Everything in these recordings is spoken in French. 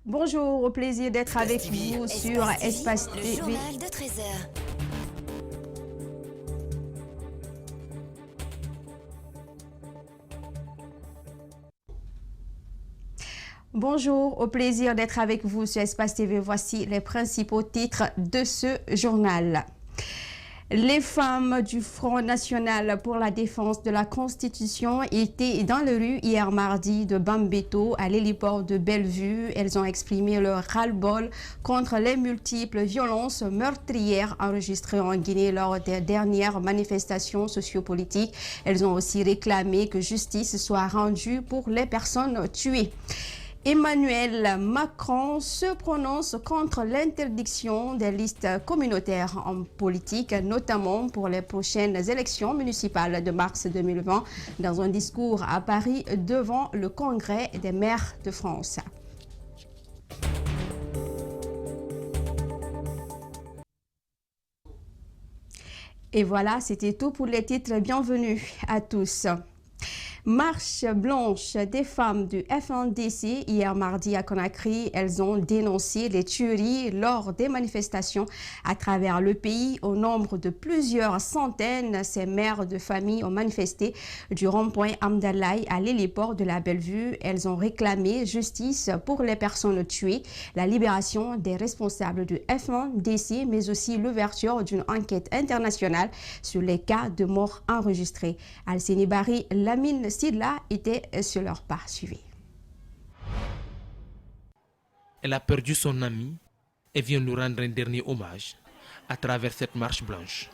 Bonjour, au plaisir d'être avec TV, vous sur Espace le TV. journal de 13 heures. Bonjour, au plaisir d'être avec vous sur Espace TV. Voici les principaux titres de ce journal. Les femmes du Front national pour la défense de la Constitution étaient dans les rues hier mardi de Bambeto à l'héliport de Bellevue. Elles ont exprimé leur ras-le-bol contre les multiples violences meurtrières enregistrées en Guinée lors des dernières manifestations sociopolitiques. Elles ont aussi réclamé que justice soit rendue pour les personnes tuées. Emmanuel Macron se prononce contre l'interdiction des listes communautaires en politique, notamment pour les prochaines élections municipales de mars 2020, dans un discours à Paris devant le Congrès des maires de France. Et voilà, c'était tout pour les titres. Bienvenue à tous. Marche blanche des femmes du FNDC hier mardi à Conakry. Elles ont dénoncé les tueries lors des manifestations à travers le pays. Au nombre de plusieurs centaines, ces mères de famille ont manifesté du rond-point Amdalaï à l'héliport de la Bellevue. Elles ont réclamé justice pour les personnes tuées, la libération des responsables du FNDC, mais aussi l'ouverture d'une enquête internationale sur les cas de morts enregistrés. Alcini Bari, Lamine Sidla était sur leur pas. Suivi. Elle a perdu son ami et vient nous rendre un dernier hommage à travers cette marche blanche.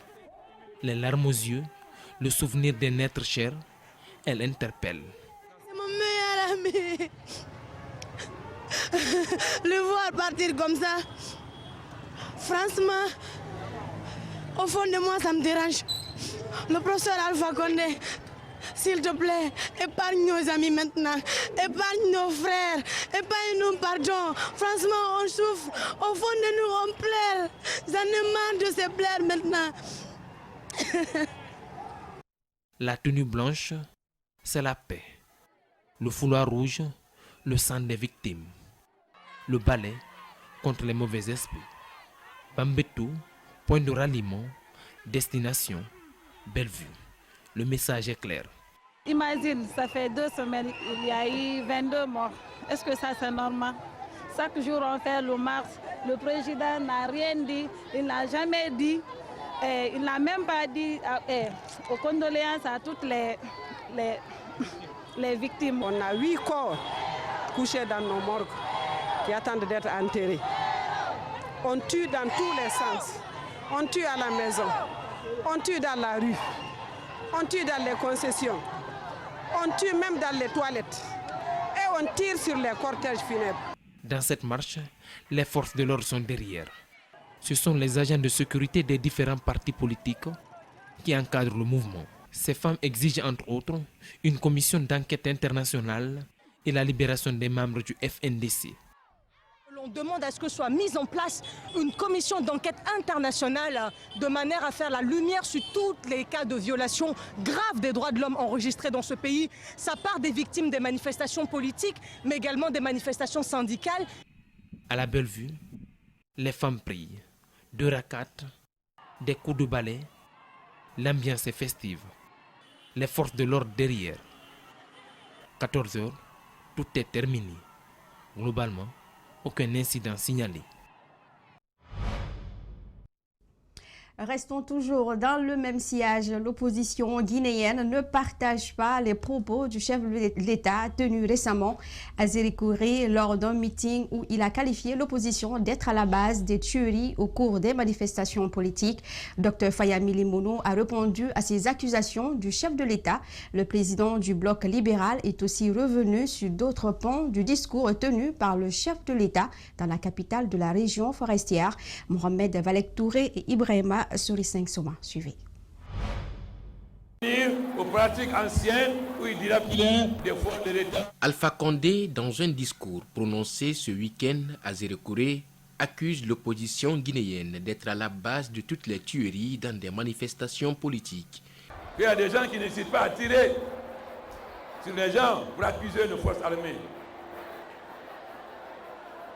Les larmes aux yeux, le souvenir d'un être cher, elle interpelle. C'est mon meilleur ami. Le voir partir comme ça, franchement, au fond de moi, ça me dérange. Le professeur Alpha Condé, s'il te plaît, épargne nos amis maintenant, épargne nos frères, épargne-nous, pardon. Franchement, on souffre, au fond de nous, on pleure. J'en ai marre de ces pleurs maintenant. La tenue blanche, c'est la paix. Le foulard rouge, le sang des victimes. Le balai contre les mauvais esprits. Bambeto, point de ralliement, destination, Bellevue. Le message est clair. Imagine, ça fait 2 semaines, il y a eu 22 morts. Est-ce que ça c'est normal? Chaque jour on fait le marche. Le président n'a rien dit, il n'a jamais dit, il n'a même pas dit aux condoléances à toutes les victimes. On a 8 corps couchés dans nos morgues qui attendent d'être enterrés. On tue dans tous les sens. On tue à la maison, on tue dans la rue, on tue dans les concessions, on tue même dans les toilettes et on tire sur les cortèges funèbres. Dans cette marche, les forces de l'ordre sont derrière. Ce sont les agents de sécurité des différents partis politiques qui encadrent le mouvement. Ces femmes exigent entre autres une commission d'enquête internationale et la libération des membres du FNDC. On demande à ce que soit mise en place une commission d'enquête internationale de manière à faire la lumière sur tous les cas de violation grave des droits de l'homme enregistrés dans ce pays. Ça part des victimes des manifestations politiques, mais également des manifestations syndicales. À la Bellevue, les femmes prient, 2 rakats, des coups de balai, l'ambiance est festive. Les forces de l'ordre derrière. 14 h, tout est terminé. Globalement, aucun incident signalé. Restons toujours dans le même sillage. L'opposition guinéenne ne partage pas les propos du chef de l'État tenu récemment à Zérikouré lors d'un meeting où il a qualifié l'opposition d'être à la base des tueries au cours des manifestations politiques. Dr Fayami Limono a répondu à ces accusations du chef de l'État. Le président du bloc libéral est aussi revenu sur d'autres points du discours tenu par le chef de l'État dans la capitale de la région forestière. Mohamed Valek Touré et Ibrahima Sori 5 Soma. Suivez. Aux pratiques anciennes où il dilapide des forces de l'État. Alpha Condé, dans un discours prononcé ce week-end à Zérikouré, accuse l'opposition guinéenne d'être à la base de toutes les tueries dans des manifestations politiques. Il y a des gens qui n'hésitent pas à tirer sur les gens pour accuser nos forces armées.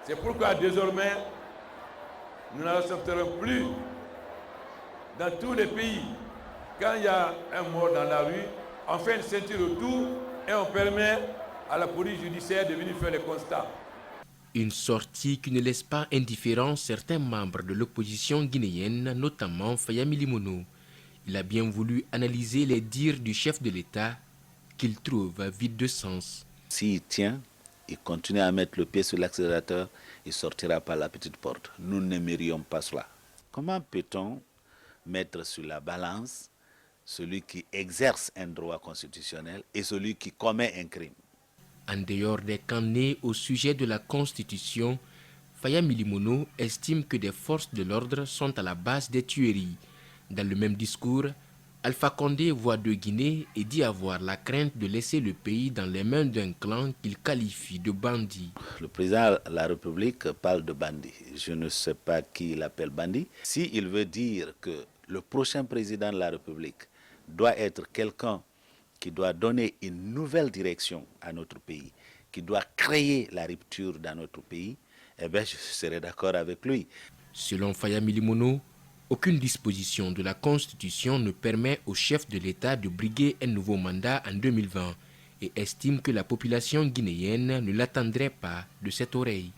C'est pourquoi désormais, nous n'accepterons plus dans tous les pays, quand il y a un mort dans la rue, on fait une ceinture autour et on permet à la police judiciaire de venir faire les constats. Une sortie qui ne laisse pas indifférents certains membres de l'opposition guinéenne, notamment Fayami Limono. Il a bien voulu analyser les dires du chef de l'État qu'il trouve vides de sens. S'il tient, il continue à mettre le pied sur l'accélérateur, il sortira par la petite porte. Nous n'aimerions pas cela. Comment peut-on mettre sur la balance celui qui exerce un droit constitutionnel et celui qui commet un crime? En dehors des canets au sujet de la Constitution, Fayami Limono estime que des forces de l'ordre sont à la base des tueries. Dans le même discours, Alpha Condé voit de Guinée et dit avoir la crainte de laisser le pays dans les mains d'un clan qu'il qualifie de bandit. Le président de la République parle de bandit. Je ne sais pas qui il appelle bandit. S'il veut dire que le prochain président de la République doit être quelqu'un qui doit donner une nouvelle direction à notre pays, qui doit créer la rupture dans notre pays, eh bien, je serai d'accord avec lui. Selon Fayami Limono, aucune disposition de la Constitution ne permet au chef de l'État de briguer un nouveau mandat en 2020 et estime que la population guinéenne ne l'attendrait pas de cette oreille.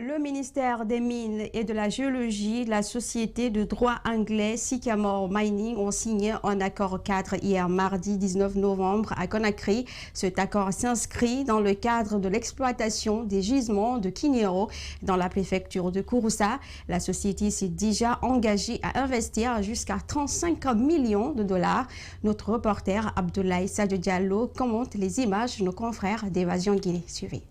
Le ministère des Mines et de la Géologie, la société de droit anglais Sycamore Mining ont signé un accord cadre hier mardi 19 novembre à Conakry. Cet accord s'inscrit dans le cadre de l'exploitation des gisements de Kiniero dans la préfecture de Kouroussa. La société s'est déjà engagée à investir jusqu'à 35 millions de dollars. Notre reporter Abdoulaye Sadio Diallo commente les images de nos confrères d'Évasion Guinée. Suivez.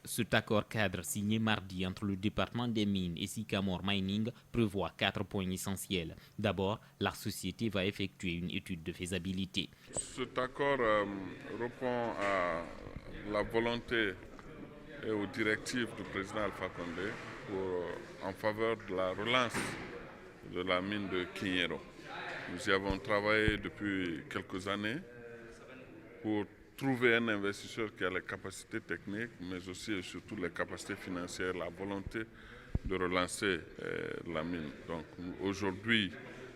Cet accord cadre signé mardi entre le département des mines et Sycamore Mining prévoit 4 points essentiels. D'abord, la société va effectuer une étude de faisabilité. Cet accord répond à la volonté et aux directives du président Alpha Condé en faveur de la relance de la mine de Kiniero. Nous y avons travaillé depuis quelques années pour trouver un investisseur qui a les capacités techniques, mais aussi et surtout les capacités financières, la volonté de relancer la mine. Donc aujourd'hui,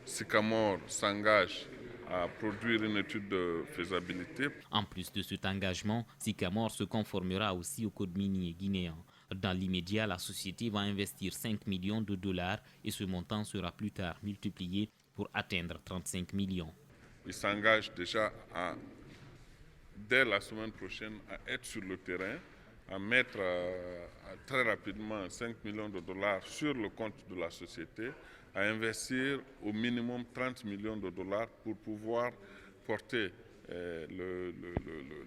Sycamore s'engage à produire une étude de faisabilité. En plus de cet engagement, Sycamore se conformera aussi au code minier guinéen. Dans l'immédiat, la société va investir 5 millions de dollars et ce montant sera plus tard multiplié pour atteindre 35 millions. Il s'engage déjà dès la semaine prochaine à être sur le terrain, à mettre très rapidement 5 millions de dollars sur le compte de la société, à investir au minimum 30 millions de dollars pour pouvoir porter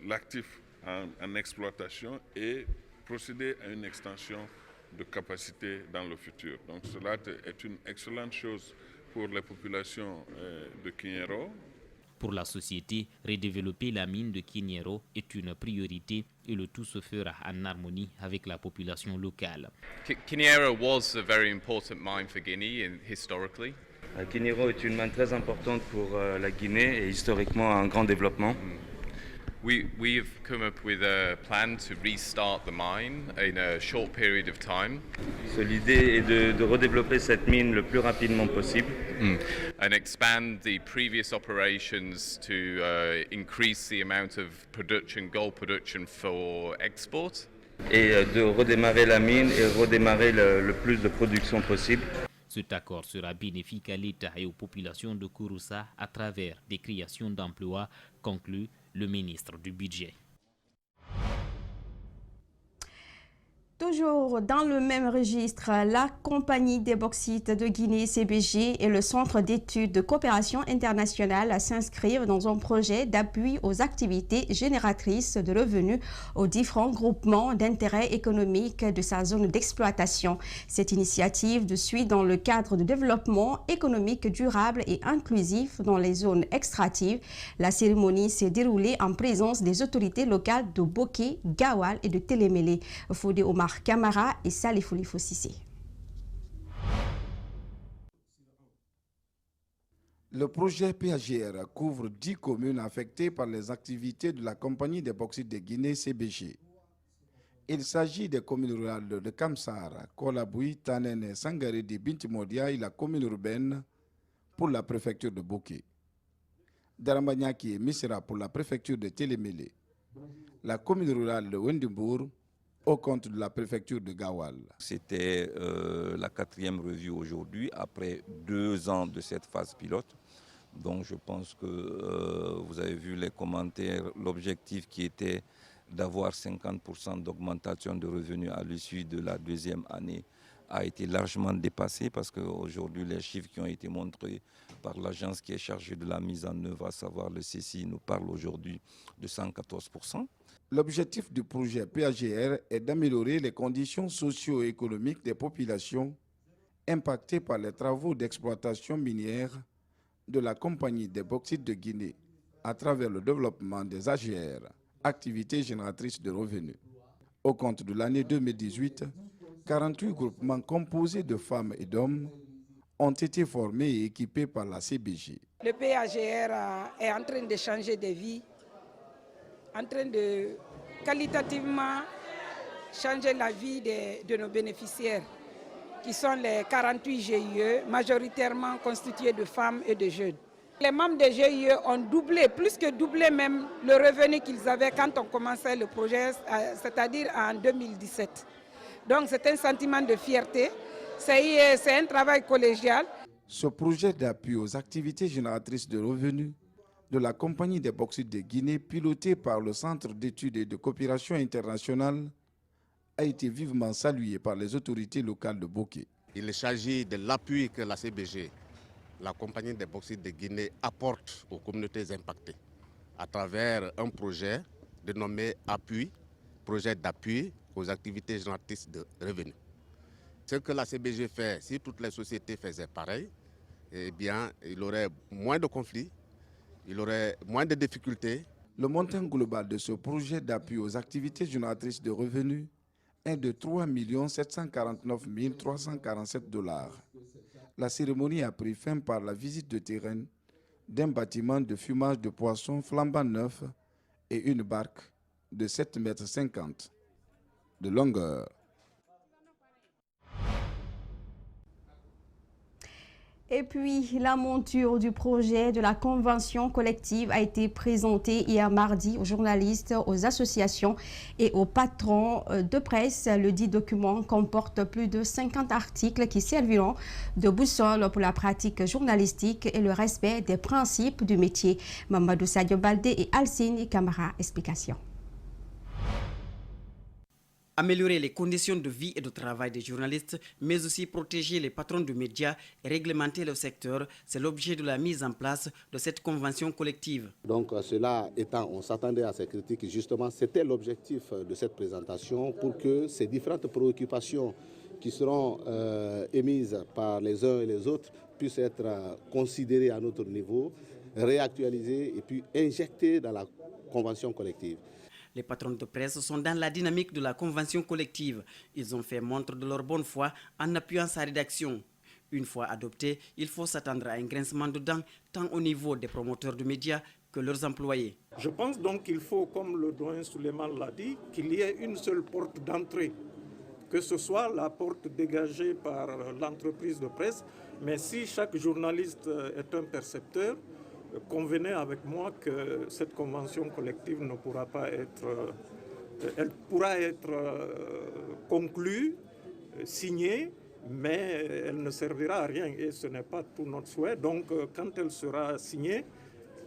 l'actif en exploitation et procéder à une extension de capacité dans le futur. Donc cela est une excellente chose pour les populations de Kiniero. Pour la société, redévelopper la mine de Kiniero est une priorité et le tout se fera en harmonie avec la population locale. Kiniero was a very important mine for Guinea historically. Kiniero est une mine très importante pour la Guinée et historiquement un grand développement. We've come up with a plan to restart the mine in a short period of time. L'idée est de redévelopper cette mine le plus rapidement possible. And expand the previous operations to increase the amount of production, gold production for export. Et de redémarrer la mine et redémarrer le plus de production possible. Cet accord sera bénéfique à l'État et aux populations de Kouroussa à travers des créations d'emplois, conclut le ministre du Budget. Toujours dans le même registre, la compagnie des bauxites de Guinée CBG et le Centre d'études de coopération internationale s'inscrivent dans un projet d'appui aux activités génératrices de revenus aux différents groupements d'intérêt économique de sa zone d'exploitation. Cette initiative suit dans le cadre de développement économique durable et inclusif dans les zones extractives. La cérémonie s'est déroulée en présence des autorités locales de Boké, Gawal et de Télémélé. Fodé Omar Camara et Salifou Lifo Sissé. Le projet PAGR couvre 10 communes affectées par les activités de la Compagnie des bauxites de Guinée, CBG. Il s'agit des communes rurales de Kamsara, Kolaboui, Tanen, Sangaré, Bintimodia et la commune urbaine pour la préfecture de Bouké. Darambanyaki et Misra pour la préfecture de Télémélé. La commune rurale de Wendimbourg au compte de la préfecture de Gawal. C'était la 4e revue aujourd'hui, après 2 ans de cette phase pilote. Donc je pense que vous avez vu les commentaires, l'objectif qui était d'avoir 50% d'augmentation de revenus à l'issue de la 2e année a été largement dépassé parce qu'aujourd'hui les chiffres qui ont été montrés par l'agence qui est chargée de la mise en œuvre, à savoir le CCI, nous parlent aujourd'hui de 114%. L'objectif du projet PAGR est d'améliorer les conditions socio-économiques des populations impactées par les travaux d'exploitation minière de la Compagnie des bauxites de Guinée à travers le développement des AGR, activités génératrices de revenus. Au compte de l'année 2018, 48 groupements composés de femmes et d'hommes ont été formés et équipés par la CBG. Le PAGR est en train de changer de vie, en train de qualitativement changer la vie de nos bénéficiaires, qui sont les 48 GIE, majoritairement constitués de femmes et de jeunes. Les membres des GIE ont doublé, plus que doublé même, le revenu qu'ils avaient quand on commençait le projet, c'est-à-dire en 2017. Donc c'est un sentiment de fierté, c'est un travail collégial. Ce projet d'appui aux activités génératrices de revenus de la Compagnie des bauxites de Guinée, piloté par le Centre d'études et de coopération internationale, a été vivement salué par les autorités locales de Bouké. Il s'agit de l'appui que la CBG, la Compagnie des bauxites de Guinée, apporte aux communautés impactées à travers un projet dénommé Appui, projet d'appui aux activités génératrices de revenus. Ce que la CBG fait, si toutes les sociétés faisaient pareil, eh bien, il y aurait moins de conflits, il y aurait moins de difficultés. Le montant global de ce projet d'appui aux activités génératrices de revenus est de 3 749 347 $. La cérémonie a pris fin par la visite de terrain d'un bâtiment de fumage de poissons flambant neuf et une barque de 7,50 m de longueur. Et puis, la monture du projet de la convention collective a été présentée hier mardi aux journalistes, aux associations et aux patrons de presse. Le dit document comporte plus de 50 articles qui serviront de boussole pour la pratique journalistique et le respect des principes du métier. Mamadou Sadio Baldé et Alcine Camara, explication. Améliorer les conditions de vie et de travail des journalistes, mais aussi protéger les patrons de médias et réglementer le secteur, c'est l'objet de la mise en place de cette convention collective. Donc cela étant, on s'attendait à ces critiques, justement c'était l'objectif de cette présentation pour que ces différentes préoccupations qui seront émises par les uns et les autres puissent être considérées à notre niveau, réactualisées et puis injectées dans la convention collective. Les patrons de presse sont dans la dynamique de la convention collective. Ils ont fait montre de leur bonne foi en appuyant sa rédaction. Une fois adoptée, il faut s'attendre à un grincement de dents tant au niveau des promoteurs de médias que leurs employés. Je pense donc qu'il faut, comme le doyen Souleymane l'a dit, qu'il y ait une seule porte d'entrée, que ce soit la porte dégagée par l'entreprise de presse, mais si chaque journaliste est un percepteur, convenez avec moi que cette convention collective ne pourra pas être, elle pourra être conclue, signée, mais elle ne servira à rien et ce n'est pas tout notre souhait. Donc quand elle sera signée,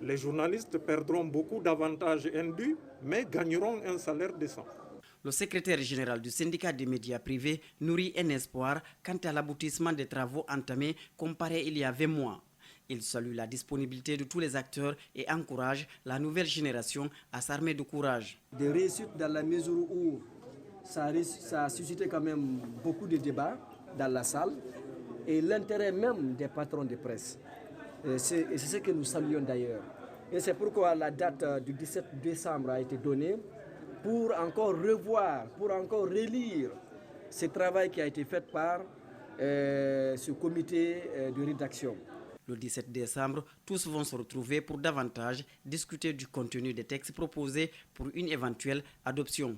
les journalistes perdront beaucoup d'avantages indus, mais gagneront un salaire décent. Le secrétaire général du syndicat des médias privés nourrit un espoir quant à l'aboutissement des travaux entamés comparé il y a 20 mois. Il salue la disponibilité de tous les acteurs et encourage la nouvelle génération à s'armer de courage. Des réussites dans la mesure où ça a suscité quand même beaucoup de débats dans la salle et l'intérêt même des patrons de presse. C'est ce que nous saluons d'ailleurs. Et c'est pourquoi la date du 17 décembre a été donnée pour encore revoir, pour encore relire ce travail qui a été fait par ce comité de rédaction. Le 17 décembre, tous vont se retrouver pour davantage discuter du contenu des textes proposés pour une éventuelle adoption.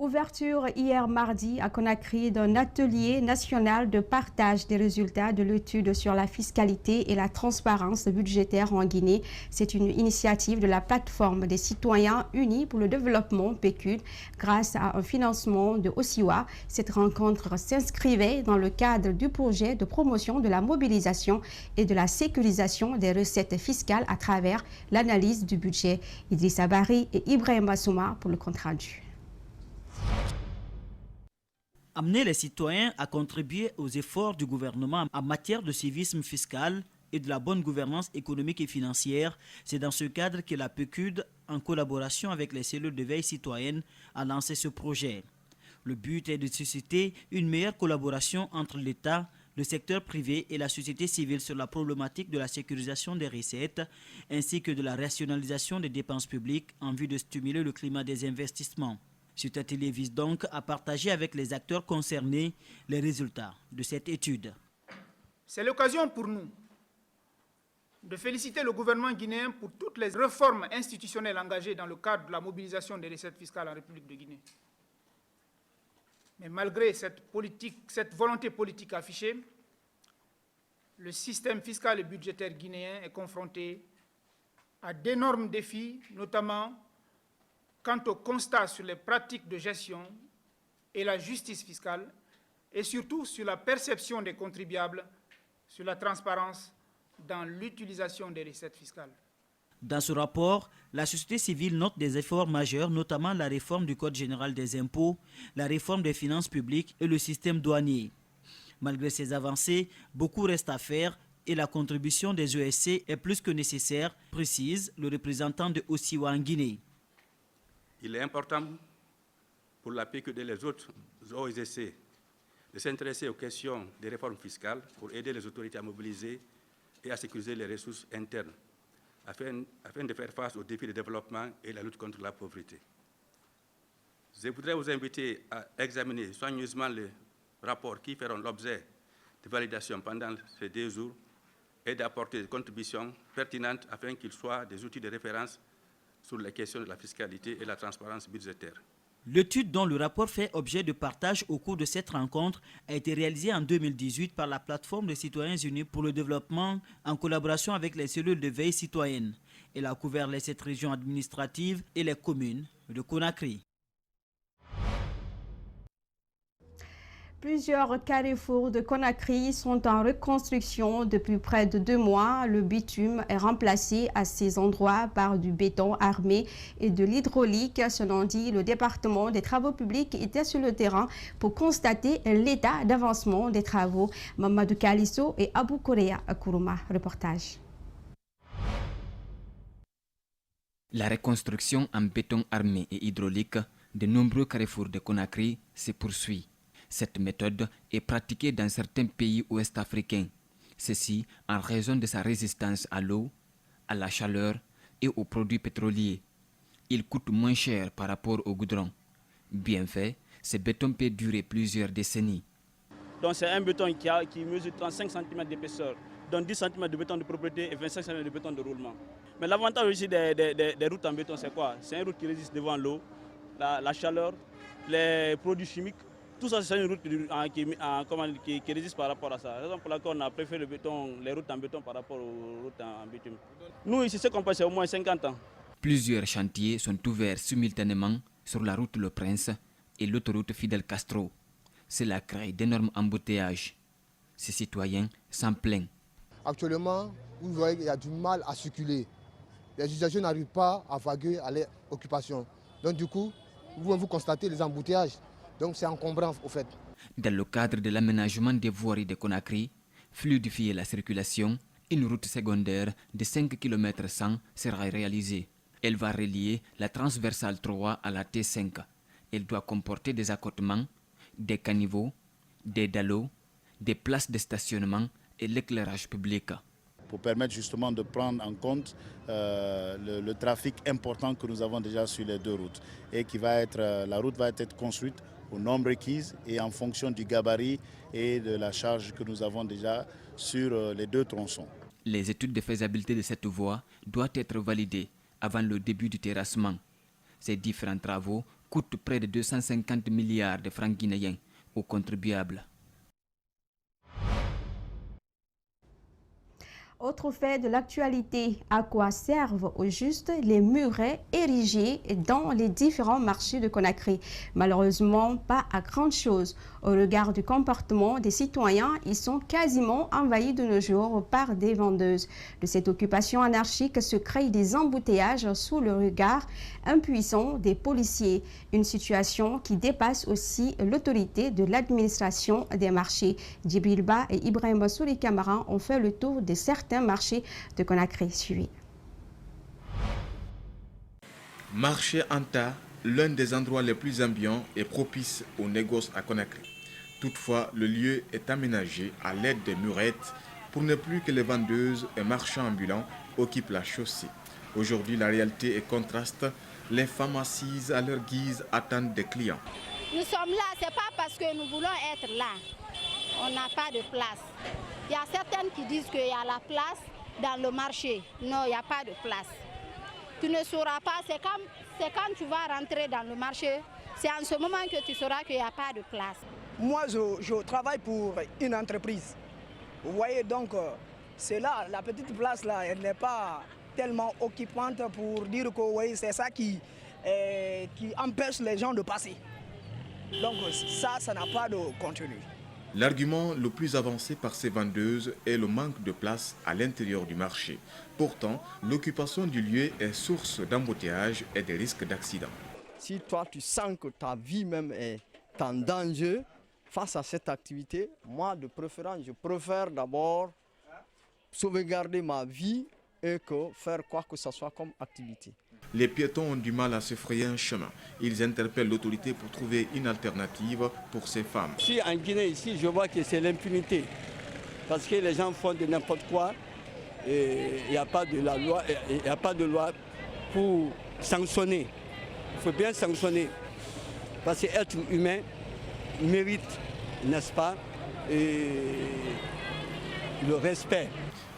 Ouverture hier mardi à Conakry d'un atelier national de partage des résultats de l'étude sur la fiscalité et la transparence budgétaire en Guinée. C'est une initiative de la plateforme des citoyens unis pour le développement PQD grâce à un financement de OSIWA. Cette rencontre s'inscrivait dans le cadre du projet de promotion de la mobilisation et de la sécurisation des recettes fiscales à travers l'analyse du budget. Idrissa Bari et Ibrahim Massouma pour le compte-rendu. Amener les citoyens à contribuer aux efforts du gouvernement en matière de civisme fiscal et de la bonne gouvernance économique et financière, c'est dans ce cadre que la PQD, en collaboration avec les cellules de veille citoyenne, a lancé ce projet. Le but est de susciter une meilleure collaboration entre l'État, le secteur privé et la société civile sur la problématique de la sécurisation des recettes, ainsi que de la rationalisation des dépenses publiques en vue de stimuler le climat des investissements. Cet atelier vise donc à partager avec les acteurs concernés les résultats de cette étude. C'est l'occasion pour nous de féliciter le gouvernement guinéen pour toutes les réformes institutionnelles engagées dans le cadre de la mobilisation des recettes fiscales en République de Guinée. Mais malgré cette volonté politique affichée, le système fiscal et budgétaire guinéen est confronté à d'énormes défis, notamment quant au constat sur les pratiques de gestion et la justice fiscale, et surtout sur la perception des contribuables, sur la transparence dans l'utilisation des recettes fiscales. Dans ce rapport, la société civile note des efforts majeurs, notamment la réforme du Code général des impôts, la réforme des finances publiques et le système douanier. Malgré ces avancées, beaucoup reste à faire et la contribution des ESC est plus que nécessaire, précise le représentant de OSIWA en Guinée. Il est important pour la PQD et les autres OSC de s'intéresser aux questions des réformes fiscales pour aider les autorités à mobiliser et à sécuriser les ressources internes afin de faire face aux défis de développement et la lutte contre la pauvreté. Je voudrais vous inviter à examiner soigneusement les rapports qui feront l'objet de validation pendant ces 2 jours et d'apporter des contributions pertinentes afin qu'ils soient des outils de référence sur les questions de la fiscalité et la transparence budgétaire. L'étude dont le rapport fait objet de partage au cours de cette rencontre a été réalisée en 2018 par la plateforme des citoyens unis pour le développement en collaboration avec les cellules de veille citoyenne. Elle a couvert les 7 régions administratives et les communes de Conakry. Plusieurs carrefours de Conakry sont en reconstruction depuis près de 2 mois. Le bitume est remplacé à ces endroits par du béton armé et de l'hydraulique. Selon dit, le département des travaux publics était sur le terrain pour constater l'état d'avancement des travaux. Mamadou Kalisso et Abou Korea Kourouma. Reportage. La reconstruction en béton armé et hydraulique de nombreux carrefours de Conakry se poursuit. Cette méthode est pratiquée dans certains pays ouest-africains, ceci en raison de sa résistance à l'eau, à la chaleur et aux produits pétroliers. Il coûte moins cher par rapport au goudron. Bien fait, ce béton peut durer plusieurs décennies. Donc c'est un béton qui mesure 35 cm d'épaisseur, donc 10 cm de béton de propreté et 25 cm de béton de roulement. Mais l'avantage aussi des routes en béton, c'est quoi? C'est une route qui résiste devant l'eau, la chaleur, les produits chimiques. Tout ça, c'est une route qui résiste par rapport à ça. C'est la raison pour laquelle on a préféré les routes en béton par rapport aux routes en bitume. Nous, ici, ce qu'on passe, c'est au moins 50 ans. Plusieurs chantiers sont ouverts simultanément sur la route Le Prince et l'autoroute Fidel Castro. Cela crée d'énormes embouteillages. Ces citoyens s'en plaignent. Actuellement, vous voyez qu'il y a du mal à circuler. Les usagers n'arrivent pas à vaguer à leur occupation. Donc du coup, vous constatez les embouteillages. Donc c'est encombrant au fait. Dans le cadre de l'aménagement des voiries de Conakry, fluidifier la circulation, une route secondaire de 5 km 100 sera réalisée. Elle va relier la transversale 3 à la T5. Elle doit comporter des accotements, des caniveaux, des dallos, des places de stationnement et l'éclairage public. pour permettre justement de prendre en compte le trafic important que nous avons déjà sur les deux routes et la route va être construite au nombre requis et en fonction du gabarit et de la charge que nous avons déjà sur les deux tronçons. Les études de faisabilité de cette voie doivent être validées avant le début du terrassement. Ces différents travaux coûtent près de 250 milliards de francs guinéens aux contribuables. Autre fait de l'actualité, à quoi servent au juste les murets érigés dans les différents marchés de Conakry? Malheureusement, pas à grande chose. Au regard du comportement des citoyens, ils sont quasiment envahis de nos jours par des vendeuses. De cette occupation anarchique se créent des embouteillages sous le regard impuissant des policiers. Une situation qui dépasse aussi l'autorité de l'administration des marchés. Djibril Ba et Ibrahim Souli Camara ont fait le tour de certains marché de Conakry. Suivi. Marché Anta, l'un des endroits les plus ambiants et propices aux négoces à Conakry. Toutefois, le lieu est aménagé à l'aide des murettes pour ne plus que les vendeuses et marchands ambulants occupent la chaussée. Aujourd'hui, la réalité est contraste. Les femmes assises à leur guise attendent des clients. Nous sommes là, ce n'est pas parce que nous voulons être là. On n'a pas de place. Il y a certaines qui disent qu'il y a la place dans le marché. Non, il n'y a pas de place. Tu ne sauras pas, c'est quand tu vas rentrer dans le marché, c'est en ce moment que tu sauras qu'il n'y a pas de place. Moi, je travaille pour une entreprise. Vous voyez, donc, c'est là, la petite place là, elle n'est pas tellement occupante pour dire que oui, c'est ça qui empêche les gens de passer. Donc ça n'a pas de contenu. L'argument le plus avancé par ces vendeuses est le manque de place à l'intérieur du marché. Pourtant, l'occupation du lieu est source d'embouteillage et de risques d'accident. Si toi tu sens que ta vie même est en danger face à cette activité, moi de préférence, je préfère d'abord sauvegarder ma vie et que faire quoi que ce soit comme activité. Les piétons ont du mal à se frayer un chemin. Ils interpellent l'autorité pour trouver une alternative pour ces femmes. Si en Guinée, ici, je vois que c'est l'impunité. Parce que les gens font de n'importe quoi et il n'y a pas de loi pour sanctionner. Il faut bien sanctionner. Parce qu'être humain mérite, n'est-ce pas, le respect.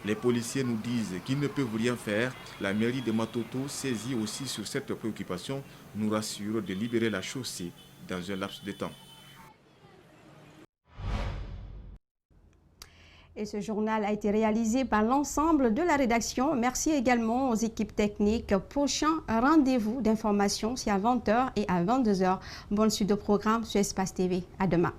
Les policiers nous disent qu'ils ne peuvent rien faire. La mairie de Matoto, saisie aussi sur cette préoccupation, nous rassure de libérer la chaussée dans un laps de temps. Et ce journal a été réalisé par l'ensemble de la rédaction. Merci également aux équipes techniques. Prochain rendez-vous d'information, c'est à 20h et à 22h. Bonne suite de programme sur Espace TV. À demain.